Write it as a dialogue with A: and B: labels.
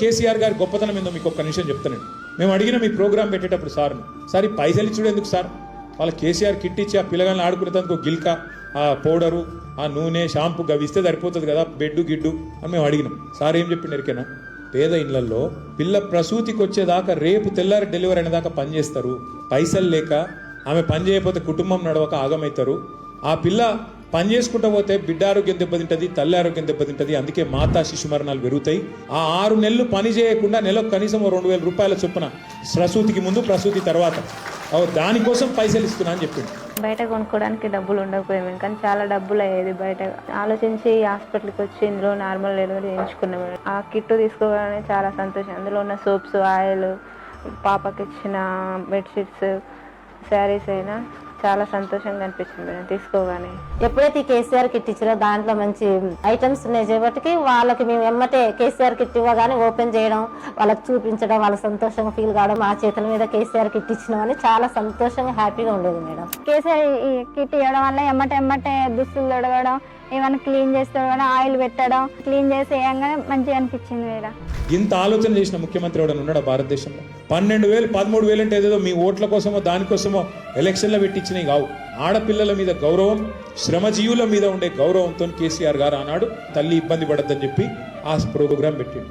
A: కేసీఆర్ గారి గొప్పతనం ఏందో మీకు ఒక్క నిమిషం చెప్తాను. మేము అడిగిన మీ ప్రోగ్రామ్ పెట్టేటప్పుడు సార్ ఈ పైసలు ఇచ్చుడు ఎందుకు సార్, వాళ్ళ కేసీఆర్ కిట్ ఇచ్చి ఆ పిల్లగాలను ఆడుకునేందుకు గిల్కా ఆ పౌడరు ఆ నూనె షాంపూ అవి ఇస్తే సరిపోతుంది కదా, బెడ్డు గిడ్డు అని మేము అడిగినాం. సార్ ఏం చెప్పిండు ఎరికేనా, పేద ఇళ్లలో పిల్ల ప్రసూతికి వచ్చేదాకా రేపు తెల్లారి డెలివరీ అయినదాకా పనిచేస్తారు, పైసలు లేక ఆమె పని చేయకపోతే కుటుంబం నడవక ఆగమవుతారు, ఆ పిల్ల పని చేసుకుంటూ పోతే బిడ్డ ఆరోగ్యం దెబ్బతింటది, తల్లి ఆరోగ్యం దెబ్బతింటది, అందుకే మాతా శిశు మరణాలు పెరుగుతాయి. ఆ 6 నెలలు పని చేయకుండా నెలకు కనీసం 2,000 రూపాయల చొప్పున ప్రసూతికి ముందు ప్రసూతి తర్వాత దానికోసం పైసలు ఇస్తున్నా అని చెప్పింది.
B: బయట కొనుక్కోవడానికి డబ్బులు ఉండకపోయాము, కానీ చాలా డబ్బులు అయ్యేది. బయట ఆలోచించి హాస్పిటల్కి వచ్చి ఇందులో నార్మల్ డెలివరీ చేయించుకున్నాము. ఆ కిట్ తీసుకోగానే చాలా సంతోషం. అందులో ఉన్న సోప్స్, ఆయిల్, పాపకి ఇచ్చిన బెడ్షీట్స్, శారీస్ అయినా చాలా సంతోషంగా అనిపించింది మేడం తీసుకోగానే.
C: ఎప్పుడైతే ఈ కేసీఆర్ కిట్ ఇచ్చారో దాంట్లో మంచి ఐటమ్స్ ఉన్నాయి కాబట్టి వాళ్ళకి మేము ఎమ్మటే కేసీఆర్ కిట్ ఇవ్వగానే ఓపెన్ చేయడం, వాళ్ళకి చూపించడం, వాళ్ళ సంతోషంగా ఫీల్ కావడం, మా చేతుల మీద కేసీఆర్ కిట్ ఇచ్చినామని చాలా సంతోషంగా హ్యాపీగా ఉండేది మేడం.
D: కేసీఆర్ ఈ కిట్ ఇవ్వడం వల్ల ఎమ్మటే దుస్తులు తొడగడం, ఏమైనా క్లీన్ చేసి తొడగడం, ఆయిల్ పెట్టడం, క్లీన్ చేసి వేయంగానే మంచిగా అనిపించింది మేడం.
A: ఇంత ఆలోచన చేసిన ముఖ్యమంత్రి ఎవడన్నా ఉన్నాడా భారతదేశంలో? 12,000 13,000 అంటే ఏదో మీ ఓట్ల కోసమో దానికోసమో ఎలక్షన్లో పెట్టించినవి కావు. ఆడపిల్లల మీద గౌరవం, శ్రమజీవుల మీద ఉండే గౌరవంతో కేసీఆర్ గారు ఆనాడు తల్లి ఇబ్బంది పడద్దని చెప్పి ఆ ప్రోగ్రాం పెట్టిండు.